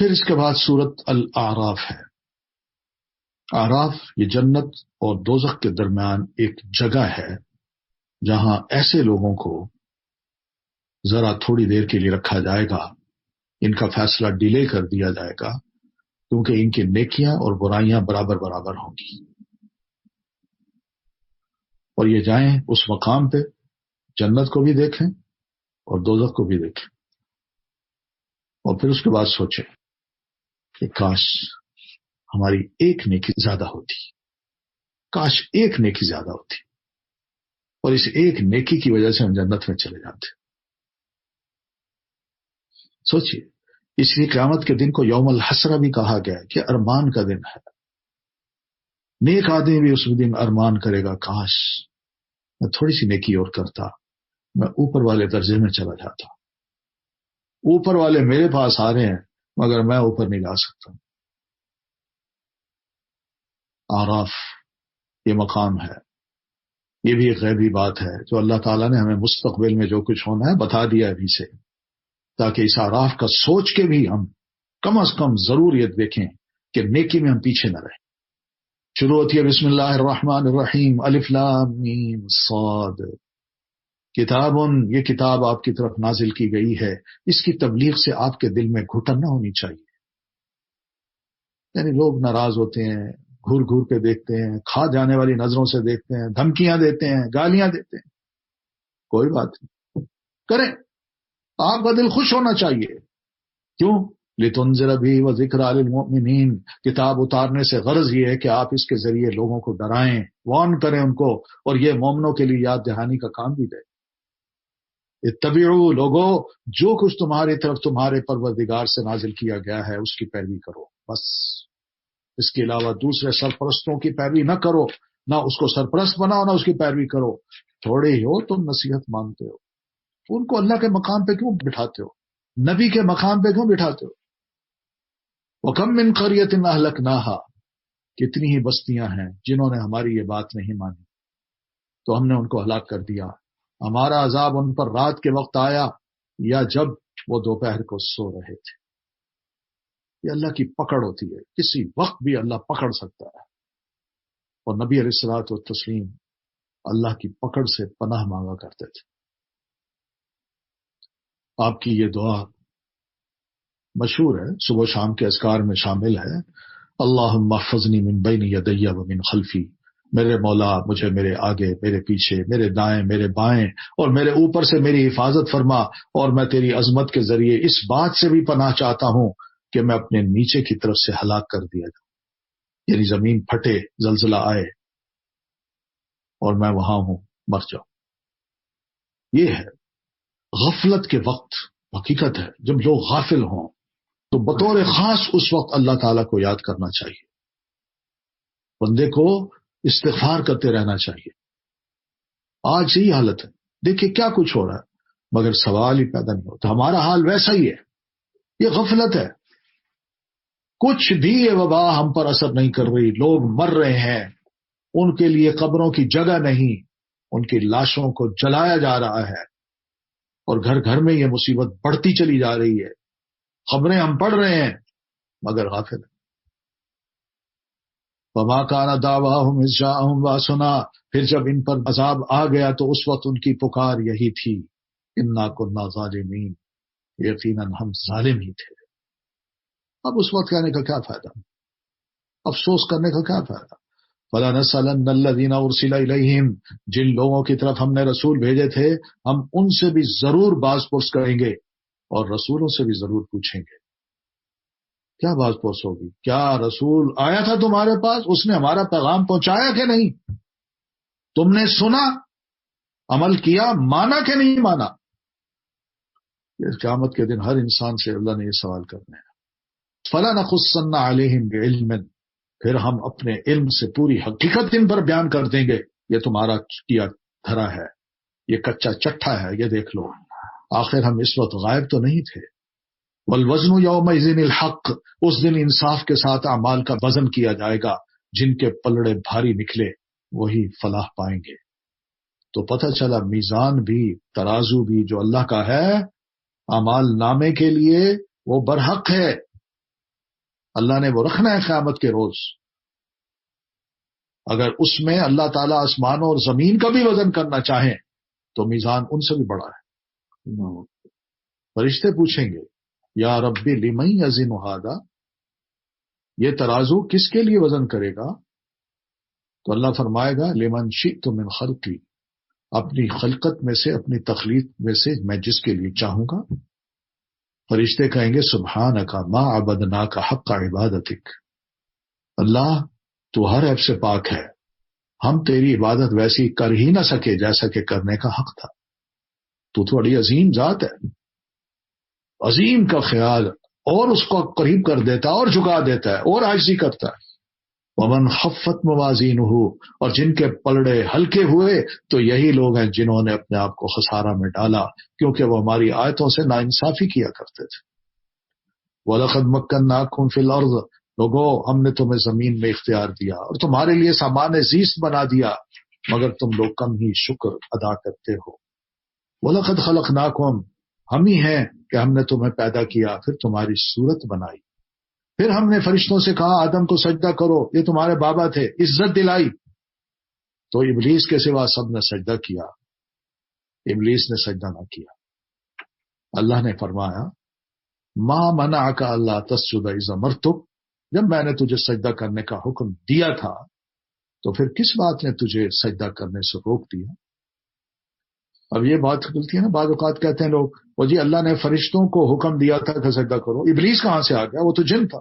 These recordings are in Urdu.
پھر اس کے بعد سورت الاعراف ہے۔ اعراف یہ جنت اور دوزخ کے درمیان ایک جگہ ہے جہاں ایسے لوگوں کو ذرا تھوڑی دیر کے لیے رکھا جائے گا، ان کا فیصلہ ڈیلے کر دیا جائے گا، کیونکہ ان کی نیکیاں اور برائیاں برابر برابر ہوں گی، اور یہ جائیں اس مقام پہ جنت کو بھی دیکھیں اور دوزخ کو بھی دیکھیں، اور پھر اس کے بعد سوچیں کہ کاش ہماری ایک نیکی زیادہ ہوتی، کاش ایک نیکی زیادہ ہوتی، اور اس ایک نیکی کی وجہ سے ہم جنت میں چلے جاتے۔ سوچئے، اس لیے قیامت کے دن کو یوم الحسرہ بھی کہا گیا ہے کہ ارمان کا دن ہے۔ نیک آدمی بھی اس دن ارمان کرے گا، کاش میں تھوڑی سی نیکی اور کرتا، میں اوپر والے درجے میں چلا جاتا، اوپر والے میرے پاس آ رہے ہیں مگر میں اوپر نہیں جا سکتا۔ اعراف یہ مقام ہے، یہ بھی ایک غیبی بات ہے جو اللہ تعالیٰ نے ہمیں مستقبل میں جو کچھ ہونا ہے بتا دیا ابھی سے، تاکہ اس اعراف کا سوچ کے بھی ہم کم از کم ضرور یہ دیکھیں کہ نیکی میں ہم پیچھے نہ رہیں۔ شروع ہوتی ہے بسم اللہ الرحمن الرحیم، الف لام میم صاد، کتابن، یہ کتاب آپ کی طرف نازل کی گئی ہے، اس کی تبلیغ سے آپ کے دل میں گھٹن نہ ہونی چاہیے۔ یعنی لوگ ناراض ہوتے ہیں، گھور گھور کے دیکھتے ہیں، کھا جانے والی نظروں سے دیکھتے ہیں، دھمکیاں دیتے ہیں، گالیاں دیتے ہیں، کوئی بات نہیں، کریں، آپ کا دل خوش ہونا چاہیے۔ کیوں؟ لِتُنذِرَ بِهِ وَذِكْرَىٰ لِلْمُؤْمِنِينَ، کتاب اتارنے سے غرض یہ ہے کہ آپ اس کے ذریعے لوگوں کو ڈرائیں، وارن کریں ان کو، اور یہ مومنوں کے لیے یاد دہانی کا کام بھی دیں۔ اتبعوا، لوگو جو کچھ تمہاری طرف تمہارے پروردگار سے نازل کیا گیا ہے اس کی پیروی کرو، بس اس کے علاوہ دوسرے سرپرستوں کی پیروی نہ کرو، نہ اس کو سرپرست بناؤ نہ اس کی پیروی کرو۔ تھوڑے ہی ہو تم نصیحت مانگتے ہو، ان کو اللہ کے مقام پہ کیوں بٹھاتے ہو، نبی کے مقام پہ کیوں بٹھاتے ہو؟ وَكَم مِّن قَرْيَةٍ أَهْلَكْنَاهَا، کتنی ہی بستیاں ہیں جنہوں نے ہماری یہ بات نہیں مانی تو ہم نے ان کو ہلاک کر دیا۔ ہمارا عذاب ان پر رات کے وقت آیا یا جب وہ دوپہر کو سو رہے تھے۔ یہ اللہ کی پکڑ ہوتی ہے، کسی وقت بھی اللہ پکڑ سکتا ہے، اور نبی علیہ الصلوۃ والتسلیم اللہ کی پکڑ سے پناہ مانگا کرتے تھے۔ آپ کی یہ دعا مشہور ہے، صبح و شام کے اذکار میں شامل ہے، اللہم احفظنی من بین یدی و من خلفی، میرے مولا مجھے میرے آگے، میرے پیچھے، میرے دائیں، میرے بائیں اور میرے اوپر سے میری حفاظت فرما، اور میں تیری عظمت کے ذریعے اس بات سے بھی پناہ چاہتا ہوں کہ میں اپنے نیچے کی طرف سے ہلاک کر دیا جاؤں، یعنی زمین پھٹے، زلزلہ آئے اور میں وہاں ہوں، مر جاؤں۔ یہ ہے غفلت کے وقت، حقیقت ہے جب لوگ غافل ہوں تو بطور خاص اس وقت اللہ تعالیٰ کو یاد کرنا چاہیے، بندے کو استغفار کرتے رہنا چاہیے۔ آج یہی حالت ہے، دیکھیے کیا کچھ ہو رہا ہے مگر سوال ہی پیدا نہیں ہوتا۔ ہمارا حال ویسا ہی ہے، یہ غفلت ہے، کچھ بھی یہ وبا ہم پر اثر نہیں کر رہی، لوگ مر رہے ہیں، ان کے لیے قبروں کی جگہ نہیں، ان کی لاشوں کو جلایا جا رہا ہے، اور گھر گھر میں یہ مصیبت بڑھتی چلی جا رہی ہے، خبریں ہم پڑھ رہے ہیں مگر غافل ہیں۔ وما كان دعواهم إذ جاءهم بأسنا، پھر جب ان پر عذاب آ گیا تو اس وقت ان کی پکار یہی تھی، انا كنا ظالمین، یقیناً ہم ظالم ہی تھے۔ اب اس وقت کہنے کا کیا فائدہ، افسوس کرنے کا کیا فائدہ؟ فَلَنَسْأَلَنَّ الَّذِينَ أُرْسِلَ إِلَيْهِمْ، جن لوگوں کی طرف ہم نے رسول بھیجے تھے ہم ان سے بھی ضرور باز پرس کریں گے، اور رسولوں سے بھی ضرور پوچھیں گے۔ کیا باز پرس ہوگی؟ کیا رسول آیا تھا تمہارے پاس، اس نے ہمارا پیغام پہنچایا کہ نہیں؟ تم نے سنا، عمل کیا، مانا کہ نہیں مانا؟ اس قیامت کے دن ہر انسان سے اللہ نے یہ سوال کرنا ہے۔ فَلَنَقُصَّنَّ عَلَيْهِمْ بِعِلْمٍ، پھر ہم اپنے علم سے پوری حقیقت ان پر بیان کر دیں گے۔ یہ تمہارا کیا دھرا ہے، یہ کچا چٹھا ہے، یہ دیکھ لو، آخر ہم اس وقت غائب تو نہیں تھے۔ والوزن یومئذ الحق، اس دن انصاف کے ساتھ اعمال کا وزن کیا جائے گا، جن کے پلڑے بھاری نکلے وہی فلاح پائیں گے۔ تو پتہ چلا میزان بھی، ترازو بھی جو اللہ کا ہے اعمال نامے کے لیے وہ برحق ہے، اللہ نے وہ رکھنا ہے قیامت کے روز. اگر اس میں اللہ تعالیٰ آسمانوں اور زمین کا بھی وزن کرنا چاہیں تو میزان ان سے بھی بڑا ہے. فرشتے پوچھیں گے یا ربی لمن یزن ھذا، یہ ترازو کس کے لیے وزن کرے گا؟ تو اللہ فرمائے گا لمن شئت من خلقی، اپنی خلقت میں سے، اپنی تخلیق میں سے میں جس کے لیے چاہوں گا. فرشتے کہیں گے سبحانک ما عبدناک حق عبادتک، اللہ تو ہر عیب سے پاک ہے، ہم تیری عبادت ویسی کر ہی نہ سکے جیسا کہ کرنے کا حق تھا. تو تھوڑی عظیم ذات ہے، عظیم کا خیال اور اس کو قریب کر دیتا ہے اور جھکا دیتا ہے اور عاجزی کرتا ہے. ومن خفت موازینہ، اور جن کے پلڑے ہلکے ہوئے تو یہی لوگ ہیں جنہوں نے اپنے آپ کو خسارہ میں ڈالا کیونکہ وہ ہماری آیتوں سے ناانصافی کیا کرتے تھے. وَلَقَدْ مَكَّنَّاكُمْ فِي الْأَرْضِ، لوگو ہم نے تمہیں زمین میں اختیار دیا اور تمہارے لیے سامان زیست بنا دیا، مگر تم لوگ کم ہی شکر ادا کرتے ہو. وَلَقَدْ خَلَقْنَاكُمْ، ہم ہی ہیں کہ ہم نے تمہیں پیدا کیا، پھر تمہاری صورت بنائی، پھر ہم نے فرشتوں سے کہا آدم کو سجدہ کرو، یہ تمہارے بابا تھے، عزت دلائی، تو ابلیس کے سوا سب نے سجدہ کیا، ابلیس نے سجدہ نہ کیا. اللہ نے فرمایا ما منعک اللہ تسجد اذ امرتک، جب میں نے تجھے سجدہ کرنے کا حکم دیا تھا تو پھر کس بات نے تجھے سجدہ کرنے سے روک دیا؟ اب یہ بات کھلتی ہے نا، بعض اوقات کہتے ہیں لوگ وہ جی اللہ نے فرشتوں کو حکم دیا تھا کہ سجدہ کرو، ابلیس کہاں سے آ گیا، وہ تو جن تھا.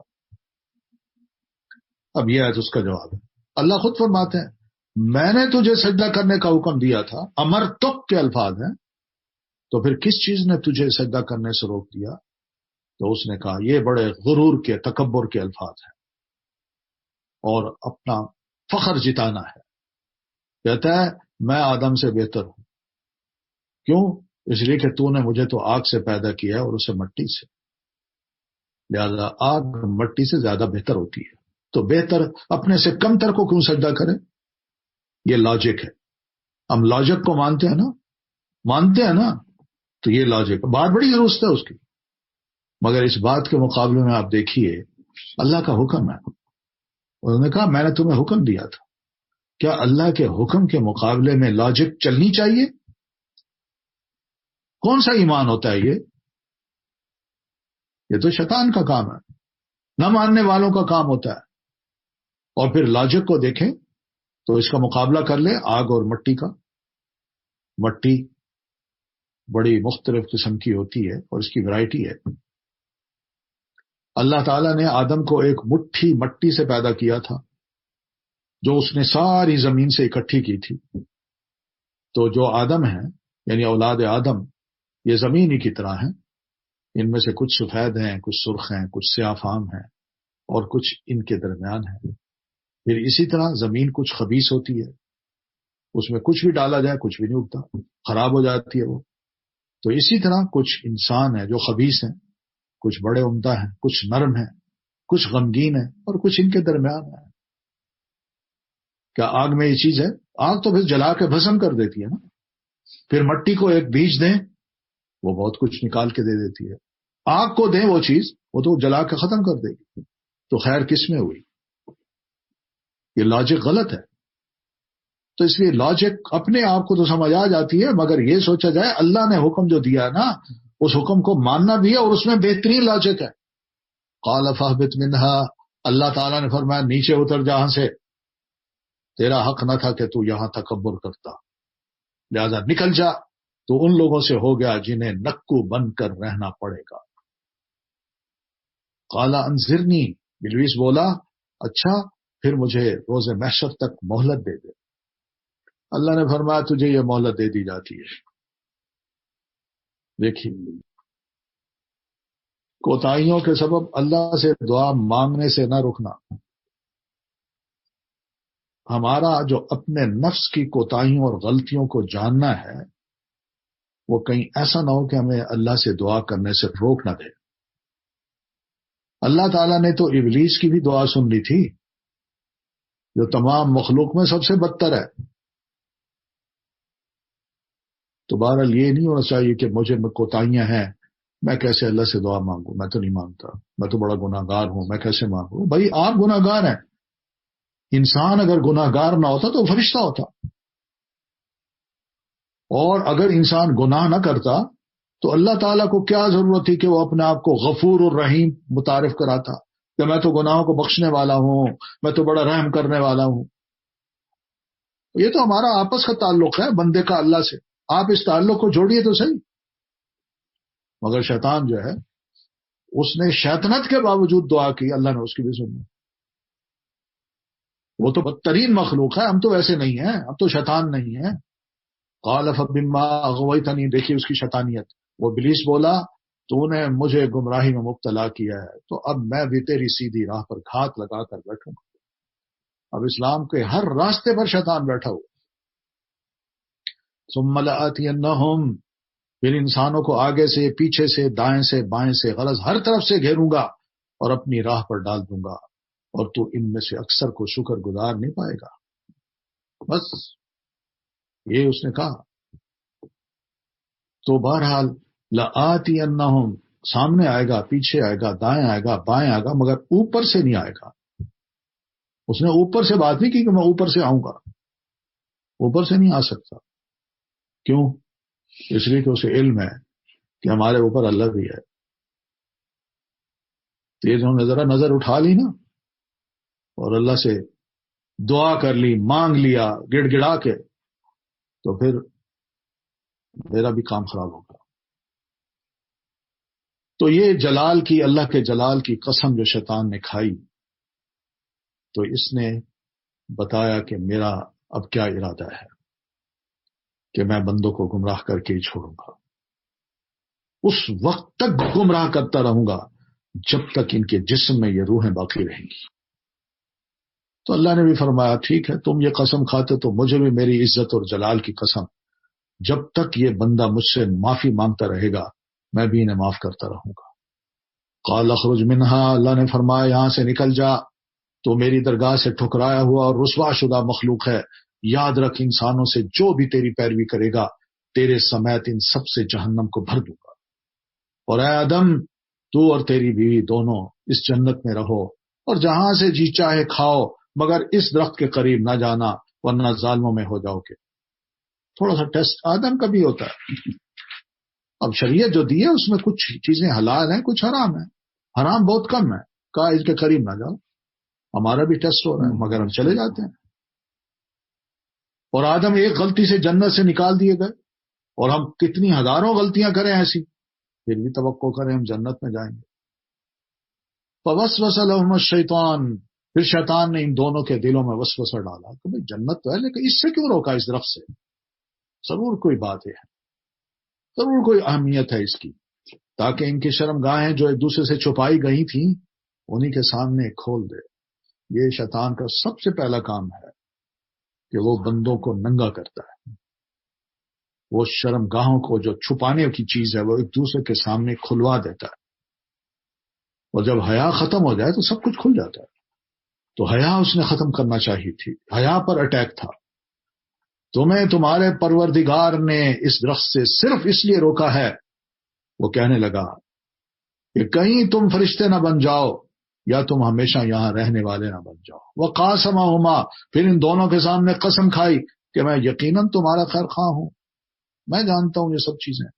اب یہ ہے تو اس کا جواب ہے، اللہ خود فرماتے ہیں میں نے تجھے سجدہ کرنے کا حکم دیا تھا، امرتک کے الفاظ ہیں، تو پھر کس چیز نے تجھے سجدہ کرنے سے روک دیا؟ تو اس نے کہا یہ بڑے غرور کے، تکبر کے الفاظ ہیں اور اپنا فخر جتانا ہے. کہتا ہے میں آدم سے بہتر ہوں. کیوں؟ اس لیے کہ تو نے مجھے تو آگ سے پیدا کیا ہے اور اسے مٹی سے، لہذا آگ مٹی سے زیادہ بہتر ہوتی ہے، تو بہتر اپنے سے کم تر کو کیوں سجدہ کرے؟ یہ لاجک ہے. ہم لاجک کو مانتے ہیں نا، تو یہ لاجک بات بڑی درست ہے اس کی، مگر اس بات کے مقابلے میں آپ دیکھیے اللہ کا حکم ہے. انہوں نے کہا میں نے تمہیں حکم دیا تھا. کیا اللہ کے حکم کے مقابلے میں لاجک چلنی چاہیے؟ کون سا ایمان ہوتا ہے یہ تو شیطان کا کام ہے، نہ ماننے والوں کا کام ہوتا ہے. اور پھر لاجک کو دیکھیں تو اس کا مقابلہ کر لیں آگ اور مٹی کا. مٹی بڑی مختلف قسم کی ہوتی ہے اور اس کی ورائٹی ہے. اللہ تعالیٰ نے آدم کو ایک مٹھی مٹی سے پیدا کیا تھا جو اس نے ساری زمین سے اکٹھی کی تھی. تو جو آدم ہیں یعنی اولاد آدم یہ زمین ہی کی طرح ہیں، ان میں سے کچھ سفید ہیں، کچھ سرخ ہیں، کچھ سیاہ فام ہیں اور کچھ ان کے درمیان ہیں. پھر اسی طرح زمین کچھ خبیث ہوتی ہے، اس میں کچھ بھی ڈالا جائے کچھ بھی نہیں اگتا، خراب ہو جاتی ہے وہ. تو اسی طرح کچھ انسان ہیں جو خبیث ہیں، کچھ بڑے عمدہ ہیں، کچھ نرم ہیں، کچھ غمگین ہیں اور کچھ ان کے درمیان ہیں. کیا آگ میں یہ چیز ہے؟ آگ تو پھر جلا کے بھسم کر دیتی ہے نا. پھر مٹی کو ایک بیج دیں وہ بہت کچھ نکال کے دے دیتی ہے. آگ کو دیں وہ چیز وہ تو جلا کے ختم کر دے گی. تو خیر کس میں ہوئی؟ یہ لاجک غلط ہے. تو اس لیے لاجک اپنے آپ کو تو سمجھ آ جاتی ہے، مگر یہ سوچا جائے اللہ نے حکم جو دیا ہے نا اس حکم کو ماننا بھی ہے اور اس میں بہترین لاجک ہے. قال فاہبط منہا، اللہ تعالیٰ نے فرمایا نیچے اتر جہاں سے، تیرا حق نہ تھا کہ تو یہاں تکبر کرتا، لہذا نکل جا، تو ان لوگوں سے ہو گیا جنہیں نکو بن کر رہنا پڑے گا. قال انظرنی، ابلیس بولا اچھا پھر مجھے روز محشر تک مہلت دے دے. اللہ نے فرمایا تجھے یہ مہلت دے دی جاتی ہے. دیکھیے کوتاہیوں کے سبب اللہ سے دعا مانگنے سے نہ رکنا. ہمارا جو اپنے نفس کی کوتاہیوں اور غلطیوں کو جاننا ہے وہ کہیں ایسا نہ ہو کہ ہمیں اللہ سے دعا کرنے سے روک نہ دے. اللہ تعالیٰ نے تو ابلیس کی بھی دعا سن لی تھی جو تمام مخلوق میں سب سے بدتر ہے. تو بہرحال یہ نہیں ہونا چاہیے کہ مجھے میں کوتاہیاں ہیں میں کیسے اللہ سے دعا مانگوں، میں تو نہیں مانگتا، میں تو بڑا گناہ گار ہوں، میں کیسے مانگوں؟ بھائی آپ گناہ گار ہیں، انسان اگر گناہ گار نہ ہوتا تو فرشتہ ہوتا، اور اگر انسان گناہ نہ کرتا تو اللہ تعالیٰ کو کیا ضرورت تھی کہ وہ اپنے آپ کو غفور الرحیم متعارف کراتا کہ میں تو گناہوں کو بخشنے والا ہوں، میں تو بڑا رحم کرنے والا ہوں۔ یہ تو ہمارا آپس کا تعلق ہے بندے کا اللہ سے، آپ اس تعلق کو جوڑیے تو صحیح۔ مگر شیطان جو ہے اس نے شیطنت کے باوجود دعا کی، اللہ نے اس کی بھی سنی۔ وہ تو بدترین مخلوق ہے، ہم تو ویسے نہیں ہیں، ہم تو شیطان نہیں ہیں۔ قال فبما اغویتنی، دیکھیے اس کی شیطانیت، وہ ابلیس بولا تو نے مجھے گمراہی میں مبتلا کیا ہے تو اب میں بھی تیری سیدھی راہ پر گھات لگا کر بیٹھوں گا۔ اب اسلام کے ہر راستے پر شیطان بیٹھا ہوا۔ ثم لآتینہم، پھر انسانوں کو آگے سے، پیچھے سے، دائیں سے، بائیں سے، غرض ہر طرف سے گھیروں گا اور اپنی راہ پر ڈال دوں گا، اور تو ان میں سے اکثر کو شکر گزار نہیں پائے گا۔ بس یہ اس نے کہا۔ تو بہرحال لآتینہم، سامنے آئے گا، پیچھے آئے گا، دائیں آئے گا، بائیں آئے گا، مگر اوپر سے نہیں آئے گا۔ اس نے اوپر سے بات نہیں کی کہ میں اوپر سے آؤں گا، اوپر سے نہیں آ سکتا۔ کیوں؟ اس لیے کہ اسے علم ہے کہ ہمارے اوپر اللہ بھی ہے۔ تو یہ جو نے ذرا نظر اٹھا لی نا اور اللہ سے دعا کر لی، مانگ لیا گڑ گڑا کے، تو پھر میرا بھی کام خراب ہوگا۔ تو یہ جلال کی، اللہ کے جلال کی قسم جو شیطان نے کھائی، تو اس نے بتایا کہ میرا اب کیا ارادہ ہے کہ میں بندوں کو گمراہ کر کے ہی چھوڑوں گا، اس وقت تک گمراہ کرتا رہوں گا جب تک ان کے جسم میں یہ روحیں باقی رہیں گی۔ تو اللہ نے بھی فرمایا ٹھیک ہے، تم یہ قسم کھاتے تو مجھے بھی میری عزت اور جلال کی قسم، جب تک یہ بندہ مجھ سے معافی مانگتا رہے گا میں بھی انہیں معاف کرتا رہوں گا۔ قال اخرج منہا، اللہ نے فرمایا یہاں سے نکل جا، تو میری درگاہ سے ٹھکرایا ہوا اور رسوا شدہ مخلوق ہے، یاد رکھ انسانوں سے جو بھی تیری پیروی کرے گا تیرے سمیت ان سب سے جہنم کو بھر دوں گا، اور اے آدم تو اور تیری بیوی دونوں اس جنت میں رہو اور جہاں سے جی چاہے کھاؤ، مگر اس درخت کے قریب نہ جانا ورنہ ظالموں میں ہو جاؤ گے۔ تھوڑا سا ٹیسٹ آدم کا بھی ہوتا ہے۔ اب شریعت جو دی ہے اس میں کچھ چیزیں حلال ہیں، کچھ حرام ہیں، حرام بہت کم ہے، کہا اس کے قریب نہ جاؤ۔ ہمارا بھی ٹیسٹ ہو رہا ہے مگر ہم چلے جاتے ہیں۔ اور آدم ایک غلطی سے جنت سے نکال دیے گئے، اور ہم کتنی ہزاروں غلطیاں کریں ایسی، پھر بھی توقع کریں ہم جنت میں جائیں گے۔ فوسوس لہما الشیطان، پھر شیطان نے ان دونوں کے دلوں میں وسوسہ ڈالا کہ بھئی جنت تو ہے لیکن اس سے کیوں روکا، اس درخت سے؟ ضرور کوئی بات ہے، ضرور کوئی اہمیت ہے اس کی، تاکہ ان کی شرم گاہیں جو ایک دوسرے سے چھپائی گئی تھیں انہی کے سامنے کھول دے۔ یہ شیطان کا سب سے پہلا کام ہے کہ وہ بندوں کو ننگا کرتا ہے، وہ شرم گاہوں کو جو چھپانے کی چیز ہے وہ ایک دوسرے کے سامنے کھلوا دیتا ہے، اور جب حیا ختم ہو جائے تو سب کچھ کھل جاتا ہے۔ تو حیا اس نے ختم کرنا چاہیے تھی، حیا پر اٹیک تھا۔ تمہیں تمہارے پروردگار نے اس درخت سے صرف اس لیے روکا ہے، وہ کہنے لگا کہ کہیں تم فرشتے نہ بن جاؤ یا تم ہمیشہ یہاں رہنے والے نہ بن جاؤ۔ وقاسمہما، پھر ان دونوں کے سامنے قسم کھائی کہ میں یقیناً تمہارا خیر خواہ ہوں، میں جانتا ہوں یہ سب چیزیں۔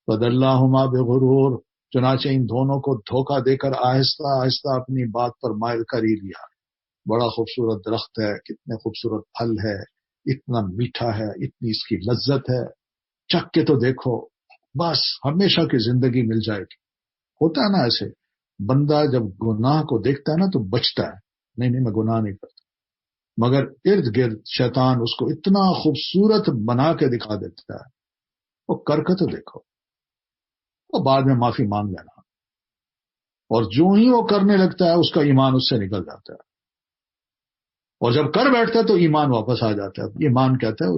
فدلاہما بغرور، چنانچہ ان دونوں کو دھوکہ دے کر آہستہ آہستہ اپنی بات پر مائل کر ہی لیا۔ بڑا خوبصورت درخت ہے، کتنے خوبصورت پھل ہے، اتنا میٹھا ہے، اتنی اس کی لذت ہے، چکھ کے تو دیکھو، بس ہمیشہ کی زندگی مل جائے گی۔ ہوتا ہے نا ایسے، بندہ جب گناہ کو دیکھتا ہے نا تو بچتا ہے، نہیں میں گناہ نہیں کرتا، مگر ارد گرد شیطان اس کو اتنا خوبصورت بنا کے دکھا دیتا ہے، وہ کر کے تو دیکھو، اور بعد میں معافی مانگ لینا، اور جو ہی وہ کرنے لگتا ہے اس کا ایمان اس سے نکل جاتا ہے، اور جب کر بیٹھتا ہے تو ایمان واپس آ جاتا ہے۔ ایمان کہتا ہے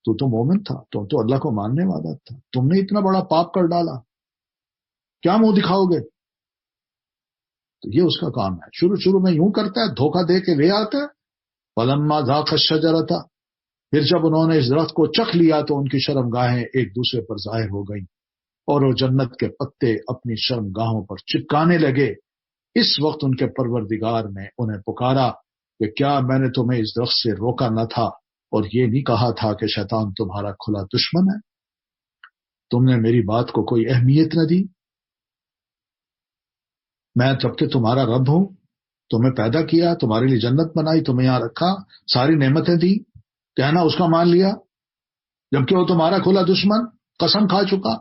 تو مومن تھا، تم تو اللہ کو ماننے والا تھا، تم نے اتنا بڑا پاپ کر ڈالا، کیا منہ دکھاؤ گے؟ تو یہ اس کا کام ہے، شروع میں یوں کرتا ہے، دھوکہ دے کے لے آتا ہے۔ فلما ذاق الشجرۃ، پھر جب انہوں نے اس درخت کو چکھ لیا تو ان کی شرم گاہیں ایک دوسرے پر ظاہر ہو گئیں، اور وہ جنت کے پتے اپنی شرم گاہوں پر چپکانے لگے، اس وقت ان کے پروردگار نے انہیں پکارا کہ کیا میں نے تمہیں اس درخت سے روکا نہ تھا اور یہ نہیں کہا تھا کہ شیطان تمہارا کھلا دشمن ہے؟ تم نے میری بات کو کوئی اہمیت نہ دی۔ میں جب کہ تمہارا رب ہوں، تمہیں پیدا کیا، تمہارے لیے جنت بنائی، تمہیں یہاں رکھا، ساری نعمتیں دی، کہنا اس کا مان لیا جبکہ وہ تمہارا کھلا دشمن، قسم کھا چکا۔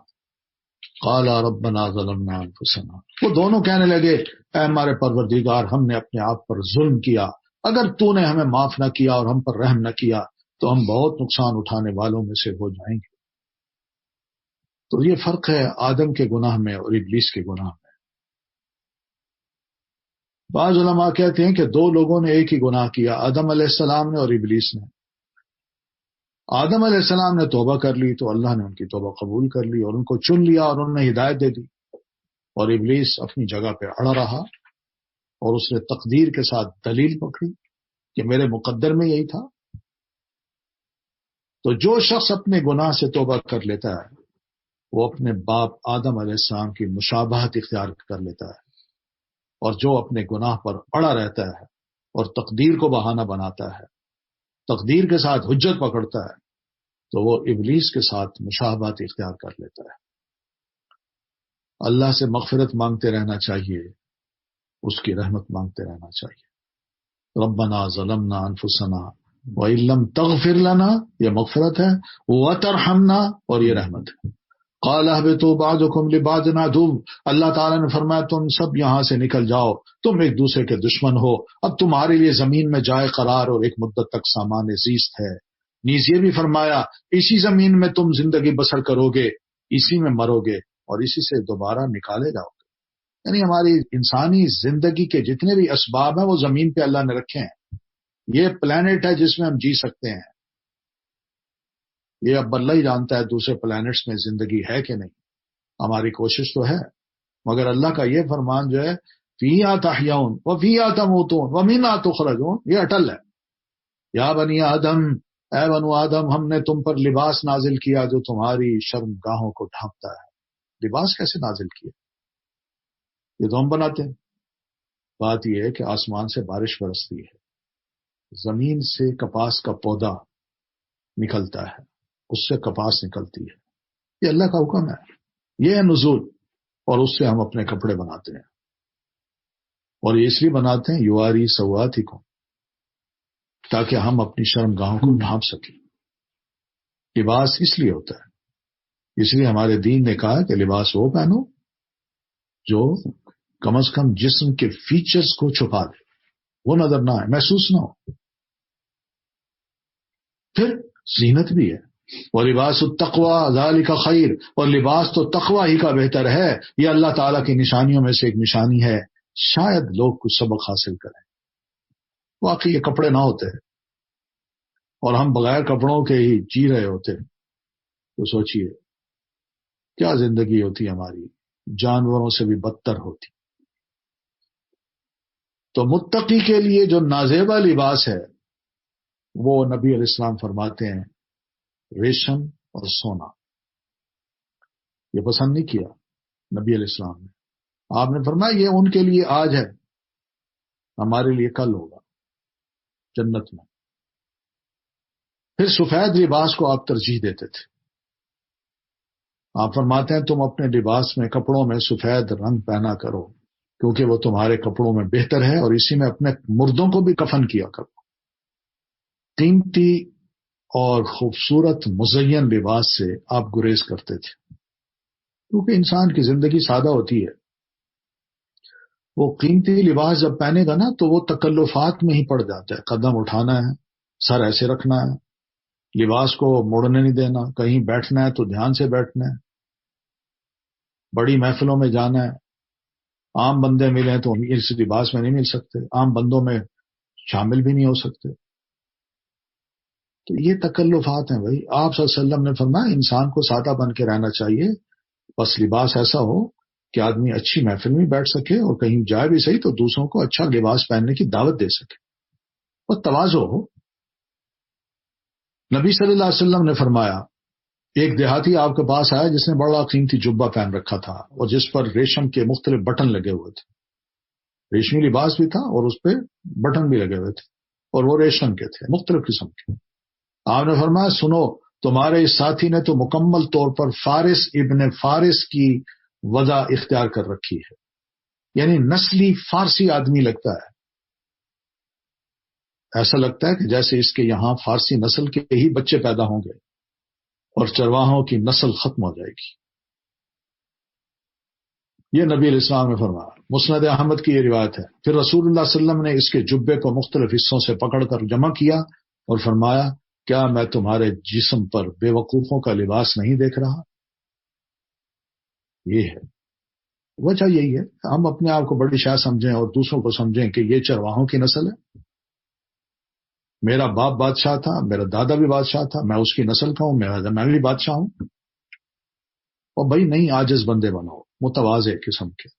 قال ربنا ظلمنا انفسنا، وہ دونوں کہنے لگے اے ہمارے پروردگار، ہم نے اپنے آپ پر ظلم کیا، اگر تو نے ہمیں معاف نہ کیا اور ہم پر رحم نہ کیا تو ہم بہت نقصان اٹھانے والوں میں سے ہو جائیں گے۔ تو یہ فرق ہے آدم کے گناہ میں اور ابلیس کے گناہ میں۔ بعض علماء کہتے ہیں کہ دو لوگوں نے ایک ہی گناہ کیا، آدم علیہ السلام نے اور ابلیس نے۔ آدم علیہ السلام نے توبہ کر لی تو اللہ نے ان کی توبہ قبول کر لی اور ان کو چن لیا اور انہوں نے ہدایت دے دی، اور ابلیس اپنی جگہ پہ اڑا رہا اور اس نے تقدیر کے ساتھ دلیل پکڑی کہ میرے مقدر میں یہی تھا۔ تو جو شخص اپنے گناہ سے توبہ کر لیتا ہے وہ اپنے باپ آدم علیہ السلام کی مشابہت اختیار کر لیتا ہے، اور جو اپنے گناہ پر اڑا رہتا ہے اور تقدیر کو بہانہ بناتا ہے، تقدیر کے ساتھ حجت پکڑتا ہے، تو وہ ابلیس کے ساتھ مشابہت اختیار کر لیتا ہے۔ اللہ سے مغفرت مانگتے رہنا چاہیے، اس کی رحمت مانگتے رہنا چاہیے۔ ربنا ظلمنا انفسنا وَإِن لَّمْ تَغْفِرْ لَنَا، یہ مغفرت ہے، وَتَرْحَمْنَا، اور یہ رحمت ہے۔ قَالَ اهْبِطُوا بَعْضُكُمْ لِبَعْضٍ عَدُوٌّ، اللہ تعالیٰ نے فرمایا تم سب یہاں سے نکل جاؤ، تم ایک دوسرے کے دشمن ہو، اب تمہارے لیے زمین میں جائے قرار اور ایک مدت تک سامان زیست ہے۔ نیز یہ بھی فرمایا اسی زمین میں تم زندگی بسر کرو گے، اسی میں مرو گے اور اسی سے دوبارہ نکالے جاؤ گے۔ یعنی ہماری انسانی زندگی کے جتنے بھی اسباب ہیں وہ زمین پہ اللہ نے رکھے ہیں۔ یہ پلانٹ ہے جس میں ہم جی سکتے ہیں، یہ اب اللہ ہی جانتا ہے دوسرے پلانٹس میں زندگی ہے کہ نہیں، ہماری کوشش تو ہے، مگر اللہ کا یہ فرمان جو ہے فیہا تحیون وفیہا تموتون ومنہا تخرجون، یہ اٹل ہے۔ یا بنی آدم، اے بنو آدم، ہم نے تم پر لباس نازل کیا جو تمہاری شرم گاہوں کو ڈھانپتا ہے۔ لباس کیسے نازل کیا؟ یہ تو ہم بناتے ہیں۔ بات یہ ہے کہ آسمان سے بارش برستی ہے، زمین سے کپاس کا پودا نکلتا ہے، اس سے کپاس نکلتی ہے، یہ اللہ کا حکم ہے، یہ ہے نزول، اور اس سے ہم اپنے کپڑے بناتے ہیں، اور یہ اس لیے بناتے ہیں یواری سواتکم، تاکہ ہم اپنی شرم گاہوں کو ڈھانپ سکیں۔ لباس اس لیے ہوتا ہے، اس لیے ہمارے دین نے کہا کہ لباس وہ پہنو جو کم از کم جسم کے فیچرز کو چھپا دے، وہ نظر نہ آئے، محسوس نہ ہو۔ پھر زینت بھی ہے، وَلِبَاسُ التَّقْوَىٰ ذَلِكَ خَيْرٌ، اور لباس تو تقوی ہی کا بہتر ہے، یہ اللہ تعالیٰ کی نشانیوں میں سے ایک نشانی ہے، شاید لوگ کچھ سبق حاصل کریں۔ واقعی یہ کپڑے نہ ہوتے اور ہم بغیر کپڑوں کے ہی جی رہے ہوتے تو سوچئے کیا زندگی ہوتی ہماری، جانوروں سے بھی بدتر ہوتی۔ تو متقی کے لیے جو نازیبا لباس ہے وہ نبی علیہ السلام فرماتے ہیں ریشم اور سونا۔ یہ پسند نہیں کیا نبی علیہ السلام نے، آپ نے فرمایا یہ ان کے لیے آج ہے، ہمارے لیے کل ہوگا جنت میں۔ پھر سفید لباس کو آپ ترجیح دیتے تھے، آپ فرماتے ہیں تم اپنے لباس میں، کپڑوں میں سفید رنگ پہنا کرو کیونکہ وہ تمہارے کپڑوں میں بہتر ہے، اور اسی میں اپنے مردوں کو بھی کفن کیا کرو۔ قیمتی اور خوبصورت مزین لباس سے آپ گریز کرتے تھے، کیونکہ انسان کی زندگی سادہ ہوتی ہے، وہ قیمتی لباس جب پہنے گا نا تو وہ تکلفات میں ہی پڑ جاتا ہے، قدم اٹھانا ہے، سر ایسے رکھنا ہے، لباس کو موڑنے نہیں دینا، کہیں بیٹھنا ہے تو دھیان سے بیٹھنا ہے، بڑی محفلوں میں جانا ہے، عام بندے ملیں تو اس لباس میں نہیں مل سکتے، عام بندوں میں شامل بھی نہیں ہو سکتے۔ تو یہ تکلفات ہیں بھائی۔ آپ صلی اللہ علیہ وسلم نے فرمایا انسان کو سادہ بن کے رہنا چاہیے، بس لباس ایسا ہو کہ آدمی اچھی محفل میں بیٹھ سکے اور کہیں جائے بھی صحیح تو دوسروں کو اچھا لباس پہننے کی دعوت دے سکے، اور تواضع ہو۔ نبی صلی اللہ علیہ وسلم نے فرمایا ایک دیہاتی آپ کے پاس آیا جس نے بڑا قیمتی جبہ پہن رکھا تھا اور جس پر ریشم کے مختلف بٹن لگے ہوئے تھے. ریشمی لباس بھی تھا اور اس پہ بٹن بھی لگے ہوئے تھے اور وہ ریشم کے تھے مختلف قسم کے. آپ نے فرمایا سنو تمہارے اس ساتھی نے تو مکمل طور پر فارس ابن فارس کی وضع اختیار کر رکھی ہے، یعنی نسلی فارسی آدمی لگتا ہے. ایسا لگتا ہے کہ جیسے اس کے یہاں فارسی نسل کے ہی بچے پیدا ہوں گے اور چرواہوں کی نسل ختم ہو جائے گی. یہ نبی علیہ السلام نے فرمایا. مسند احمد کی یہ روایت ہے. پھر رسول اللہ صلی اللہ علیہ وسلم نے اس کے جبے کو مختلف حصوں سے پکڑ کر جمع کیا اور فرمایا کیا میں تمہارے جسم پر بے وقوفوں کا لباس نہیں دیکھ رہا؟ یہ ہے وجہ، یہی ہے ہم اپنے آپ کو بڑی شاہ سمجھیں اور دوسروں کو سمجھیں کہ یہ چرواہوں کی نسل ہے. میرا باپ بادشاہ تھا، میرا دادا بھی بادشاہ تھا، میں اس کی نسل کا ہوں، میں بھی بادشاہ ہوں. اور بھائی نہیں، عاجز بندے بنو، متواضع قسم کے.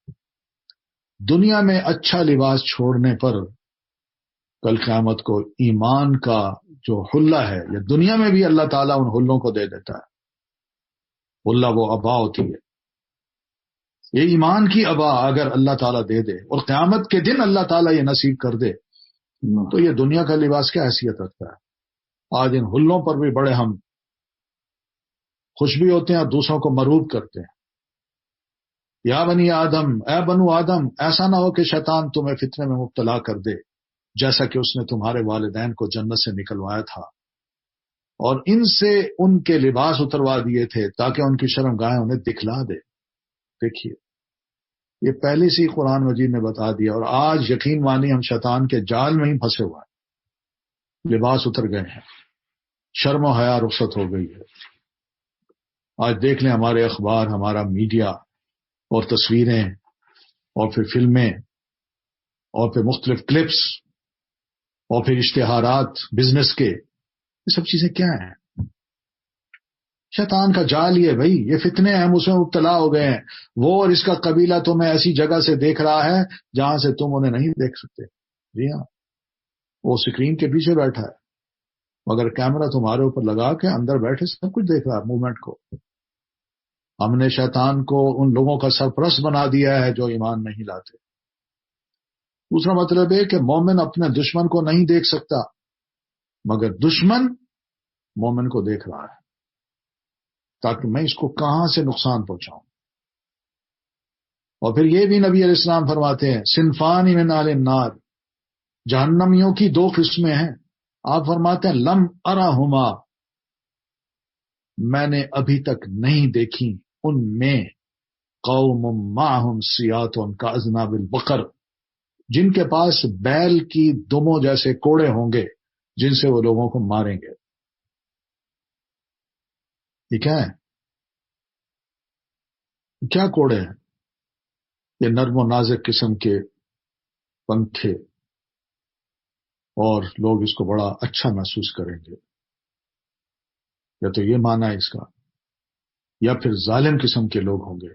دنیا میں اچھا لباس چھوڑنے پر کل قیامت کو ایمان کا جو حلہ ہے یا دنیا میں بھی اللہ تعالیٰ ان حلوں کو دے دیتا ہے. حلہ وہ ابا ہوتی ہے، یہ ایمان کی ابا اگر اللہ تعالیٰ دے دے اور قیامت کے دن اللہ تعالیٰ یہ نصیب کر دے تو یہ دنیا کا لباس کیا حیثیت رکھتا ہے. آج ان حلوں پر بھی بڑے ہم خوش بھی ہوتے ہیں اور دوسروں کو مرعوب کرتے ہیں. یا بنی آدم، اے بنو آدم، ایسا نہ ہو کہ شیطان تمہیں فتنے میں مبتلا کر دے جیسا کہ اس نے تمہارے والدین کو جنت سے نکلوایا تھا اور ان سے ان کے لباس اتروا دیے تھے تاکہ ان کی شرمگاہیں انہیں دکھلا دے. دیکھیے یہ پہلے سے ہی قرآن مجید نے بتا دیا اور آج یقین مانی ہم شیطان کے جال میں ہی پھنسے ہوئے ہیں. لباس اتر گئے ہیں، شرم و حیا رخصت ہو گئی ہے. آج دیکھ لیں ہمارے اخبار، ہمارا میڈیا اور تصویریں اور پھر فلمیں اور پھر مختلف کلپس اور پھر اشتہارات بزنس کے، یہ سب چیزیں کیا ہیں؟ شیطان کا جال ہی ہے بھائی. یہ فتنے ہم اس میں مبتلا ہو گئے ہیں. وہ اور اس کا قبیلہ تمہیں ایسی جگہ سے دیکھ رہا ہے جہاں سے تم انہیں نہیں دیکھ سکتے. جی ہاں، وہ اسکرین کے پیچھے بیٹھا ہے مگر کیمرہ تمہارے اوپر لگا کے اندر بیٹھے سب کچھ دیکھ رہا ہے موومنٹ کو. ہم نے شیطان کو ان لوگوں کا سرپرست بنا دیا ہے جو ایمان نہیں لاتے. دوسرا مطلب ہے کہ مومن اپنے دشمن کو نہیں دیکھ سکتا مگر دشمن مومن کو دیکھ رہا ہے تاکہ میں اس کو کہاں سے نقصان پہنچاؤں. اور پھر یہ بھی نبی علیہ السلام فرماتے ہیں صنفان من اہل النار، جہنمیوں کی دو قسمیں ہیں. آپ فرماتے ہیں لم ارہما، میں نے ابھی تک نہیں دیکھی ان میں قوم معہم سیات کاذناب البقر، جن کے پاس بیل کی دموں جیسے کوڑے ہوں گے جن سے وہ لوگوں کو ماریں گے. یہ کیا ہے؟ کیا کوڑے ہیں؟ یہ نرم و نازک قسم کے پنکھے اور لوگ اس کو بڑا اچھا محسوس کریں گے. یا تو یہ معنی ہے اس کا، یا پھر ظالم قسم کے لوگ ہوں گے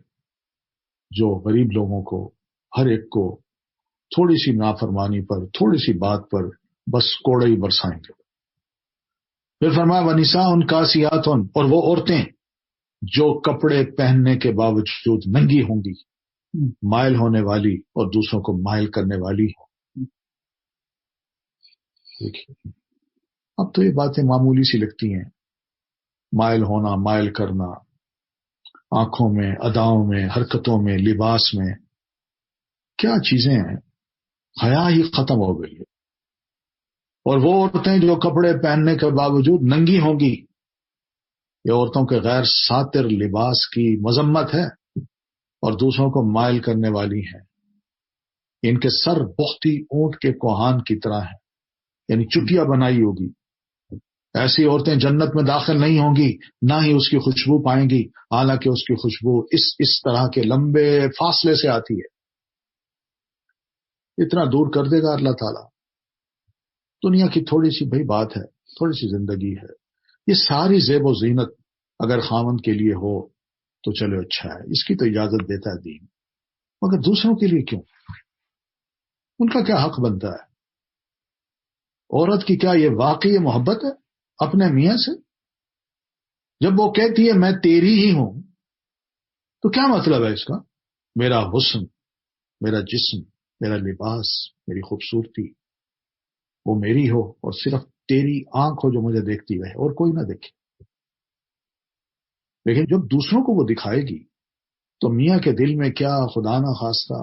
جو غریب لوگوں کو، ہر ایک کو تھوڑی سی نافرمانی پر، تھوڑی سی بات پر بس کوڑے ہی برسائیں گے. پھر فرمایا ونساء کاسیات، اور وہ عورتیں جو کپڑے پہننے کے باوجود ننگی ہوں گی، مائل ہونے والی اور دوسروں کو مائل کرنے والی ہوں. دیکھیے اب تو یہ باتیں معمولی سی لگتی ہیں، مائل ہونا، مائل کرنا، آنکھوں میں، اداؤں میں، حرکتوں میں، لباس میں، کیا چیزیں ہیں. حیا ہی ختم ہو گئی ہے. اور وہ عورتیں جو کپڑے پہننے کے باوجود ننگی ہوں گی، یہ عورتوں کے غیر ساتر لباس کی مذمت ہے اور دوسروں کو مائل کرنے والی ہیں. ان کے سر بختی اونٹ کے کوہان کی طرح ہیں، یعنی چٹیا بنائی ہوگی. ایسی عورتیں جنت میں داخل نہیں ہوں گی، نہ ہی اس کی خوشبو پائیں گی، حالانکہ اس کی خوشبو اس طرح کے لمبے فاصلے سے آتی ہے. اتنا دور کر دے گا اللہ تعالیٰ. دنیا کی تھوڑی سی بھئی بات ہے، تھوڑی سی زندگی ہے. یہ ساری زیب و زینت اگر خاوند کے لیے ہو تو چلو اچھا ہے، اس کی تو اجازت دیتا ہے دین، مگر دوسروں کے لیے کیوں؟ ان کا کیا حق بنتا ہے؟ عورت کی کیا یہ واقعی محبت ہے اپنے میاں سے؟ جب وہ کہتی ہے میں تیری ہی ہوں تو کیا مطلب ہے اس کا؟ میرا حسن، میرا جسم، میرا لباس، میری خوبصورتی وہ میری ہو اور صرف تیری آنکھ ہو جو مجھے دیکھتی رہے اور کوئی نہ دیکھے. لیکن جب دوسروں کو وہ دکھائے گی تو میاں کے دل میں کیا خدا نہ خواستہ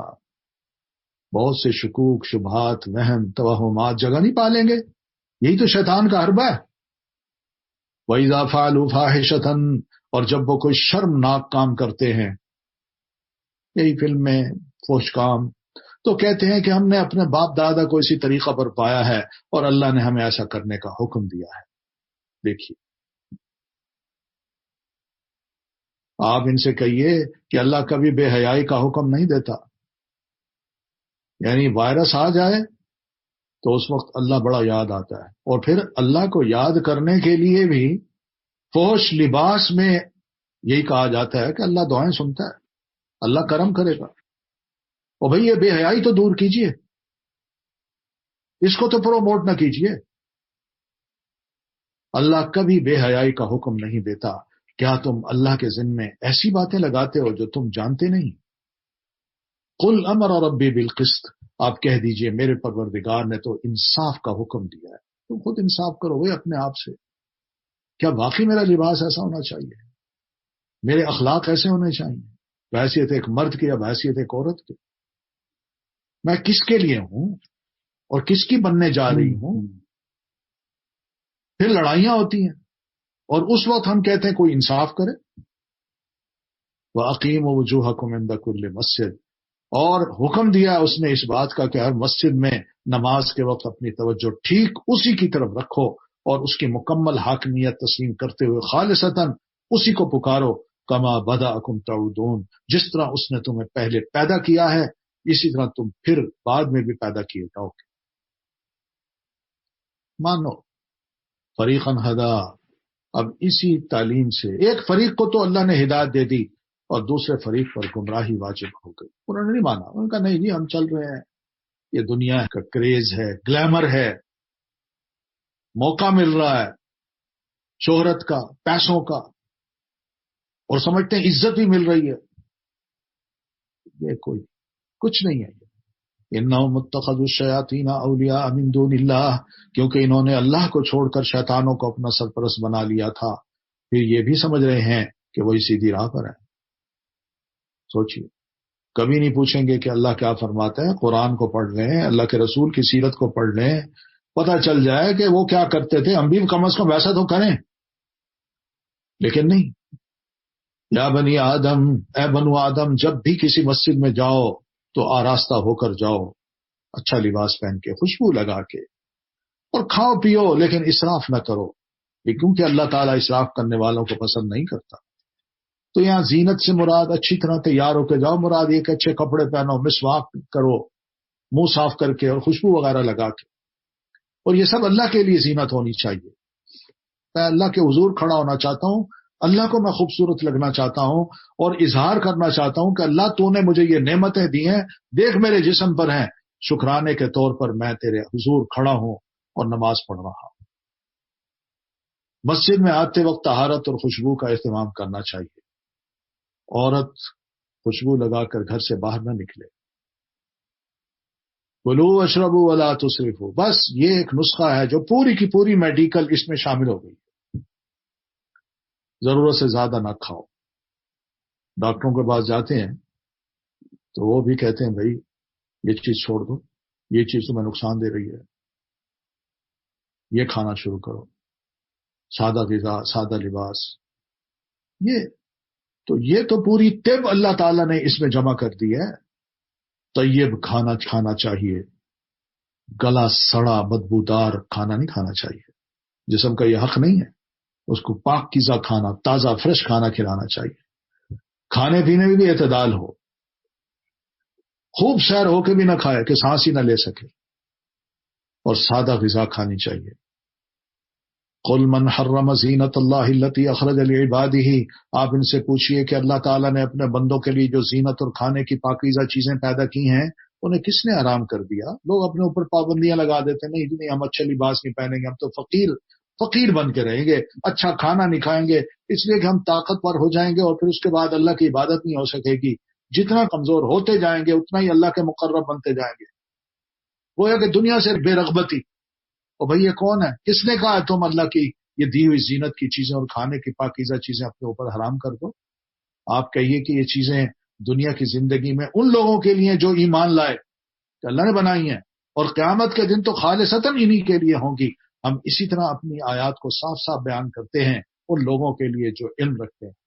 بہت سے شکوک، شبہات، وہم، توہمات جگہ نہیں پالیں گے. یہی تو شیطان کا حربہ ہے. وَإِذَا فَعَلُوا فَاحِشَةً، اور جب وہ کوئی شرمناک کام کرتے ہیں، یہی فلم میں فحش کام، تو کہتے ہیں کہ ہم نے اپنے باپ دادا کو اسی طریقہ پر پایا ہے اور اللہ نے ہمیں ایسا کرنے کا حکم دیا ہے. دیکھیے، آپ ان سے کہیے کہ اللہ کبھی بے حیائی کا حکم نہیں دیتا. یعنی وائرس آ جائے تو اس وقت اللہ بڑا یاد آتا ہے، اور پھر اللہ کو یاد کرنے کے لیے بھی فحش لباس میں یہی کہا جاتا ہے کہ اللہ دعائیں سنتا ہے، اللہ کرم کرے گا. اور بھئی یہ بے حیائی تو دور کیجئے، اس کو تو پروموٹ نہ کیجئے. اللہ کبھی بے حیائی کا حکم نہیں دیتا. کیا تم اللہ کے ذمے ایسی باتیں لگاتے ہو جو تم جانتے نہیں؟ قل امر ربی بالقسط، آپ کہہ دیجئے میرے پروردگار نے تو انصاف کا حکم دیا ہے. تم خود انصاف کرو گے اپنے آپ سے. کیا واقعی میرا لباس ایسا ہونا چاہیے؟ میرے اخلاق ایسے ہونے چاہیے بحیثیت ایک مرد کے یا بحیثیت ایک عورت کے؟ میں کس کے لیے ہوں اور کس کی بننے جا رہی ہوں؟ پھر لڑائیاں ہوتی ہیں اور اس وقت ہم کہتے ہیں کوئی انصاف کرے. وَأَقِيمُوا وُجُوهَكُمْ عِنْدَ كُلِّ مسجد، اور حکم دیا اس نے اس بات کا کہ ہر مسجد میں نماز کے وقت اپنی توجہ ٹھیک اسی کی طرف رکھو اور اس کی مکمل حاکمیت تسلیم کرتے ہوئے خالصتاً اسی کو پکارو. کما بدأکم تعودون، جس طرح اس نے تمہیں پہلے پیدا کیا ہے اسی طرح تم پھر بعد میں بھی پیدا کیے جاؤ گے. مانو فریقاً ہدا. اب اسی تعلیم سے ایک فریق کو تو اللہ نے ہدایت دے دی اور دوسرے فریق پر گمراہی واجب ہو گئی. انہوں نے نہیں مانا. انہوں نے کہا نہیں جی ہم چل رہے ہیں، یہ دنیا کا کریز ہے، گلیمر ہے، موقع مل رہا ہے شہرت کا، پیسوں کا، اور سمجھتے ہیں عزت بھی مل رہی ہے. یہ کوئی کچھ نہیں ہے. انہم اتخذوا الشیاطین اولیاء من دون اللہ، کیونکہ انہوں نے اللہ کو چھوڑ کر شیطانوں کو اپنا سرپرست بنا لیا تھا، پھر یہ بھی سمجھ رہے ہیں کہ وہی سیدھی راہ پر ہے. سوچیے، کبھی نہیں پوچھیں گے کہ اللہ کیا فرماتا ہے. قرآن کو پڑھ لیں، اللہ کے رسول کی سیرت کو پڑھ لیں، پتہ چل جائے کہ وہ کیا کرتے تھے، ہم بھی کم از کم ویسا تو کریں. لیکن نہیں. یا بنی آدم، اے بنو آدم، جب بھی کسی مسجد میں جاؤ تو آراستہ ہو کر جاؤ، اچھا لباس پہن کے، خوشبو لگا کے، اور کھاؤ پیو لیکن اسراف نہ کرو، کیونکہ اللہ تعالیٰ اسراف کرنے والوں کو پسند نہیں کرتا. تو یہاں زینت سے مراد اچھی طرح تیار ہو کے جاؤ، مراد یہ کہ اچھے کپڑے پہنو، مسواک کرو، منہ صاف کر کے اور خوشبو وغیرہ لگا کے. اور یہ سب اللہ کے لیے زینت ہونی چاہیے. میں اللہ کے حضور کھڑا ہونا چاہتا ہوں، اللہ کو میں خوبصورت لگنا چاہتا ہوں اور اظہار کرنا چاہتا ہوں کہ اللہ تو نے مجھے یہ نعمتیں دی ہیں، دیکھ میرے جسم پر ہیں، شکرانے کے طور پر میں تیرے حضور کھڑا ہوں اور نماز پڑھ رہا ہوں. مسجد میں آتے وقت طہارت اور خوشبو کا اہتمام کرنا چاہیے. عورت خوشبو لگا کر گھر سے باہر نہ نکلے. کلوا واشربوا ولا تسرفوا، بس یہ ایک نسخہ ہے جو پوری کی پوری میڈیکل اس میں شامل ہو گئی. ضرورت سے زیادہ نہ کھاؤ. ڈاکٹروں کے پاس جاتے ہیں تو وہ بھی کہتے ہیں بھائی یہ چیز چھوڑ دو، یہ چیز تمہیں نقصان دے رہی ہے، یہ کھانا شروع کرو، سادہ غذا، سادہ لباس. یہ تو پوری طب اللہ تعالیٰ نے اس میں جمع کر دی ہے. طیب کھانا کھانا چاہیے، گلا سڑا بدبودار کھانا نہیں کھانا چاہیے. جسم کا یہ حق نہیں ہے. اس کو پاکیزہ کھانا، تازہ فریش کھانا کھلانا چاہیے. کھانے پینے میں بھی اعتدال ہو. خوب سیر ہو کے بھی نہ کھائے کہ سانس ہی نہ لے سکے، اور سادہ غذا کھانی چاہیے. قل من حرم زینت اللہ التی اخرج لعبادہ، آپ ان سے پوچھئے کہ اللہ تعالیٰ نے اپنے بندوں کے لیے جو زینت اور کھانے کی پاکیزہ چیزیں پیدا کی ہیں انہیں کس نے حرام کر دیا؟ لوگ اپنے اوپر پابندیاں لگا دیتے ہیں، نہیں جی نہیں ہم اچھے لباس نہیں پہنیں گے، ہم تو فقیر فقیر بن کے رہیں گے، اچھا کھانا نہیں کھائیں گے، اس لیے کہ ہم طاقتور ہو جائیں گے اور پھر اس کے بعد اللہ کی عبادت نہیں ہو سکے گی۔ جتنا کمزور ہوتے جائیں گے اتنا ہی اللہ کے مقرب بنتے جائیں گے۔ گویا کہ دنیا سے بے رغبتی۔ اور بھئی یہ کون ہے؟ کس نے کہا ہے تم اللہ کی یہ دی ہوئی زینت کی چیزیں اور کھانے کی پاکیزہ چیزیں اپنے اوپر حرام کر دو؟ آپ کہیے کہ یہ چیزیں دنیا کی زندگی میں ان لوگوں کے لیے جو ایمان لائے کہ اللہ نے بنائی ہیں، اور قیامت کے دن تو خالصتاً انہی کے لیے ہوں گی۔ ہم اسی طرح اپنی آیات کو صاف صاف بیان کرتے ہیں ان لوگوں کے لیے جو علم رکھتے ہیں۔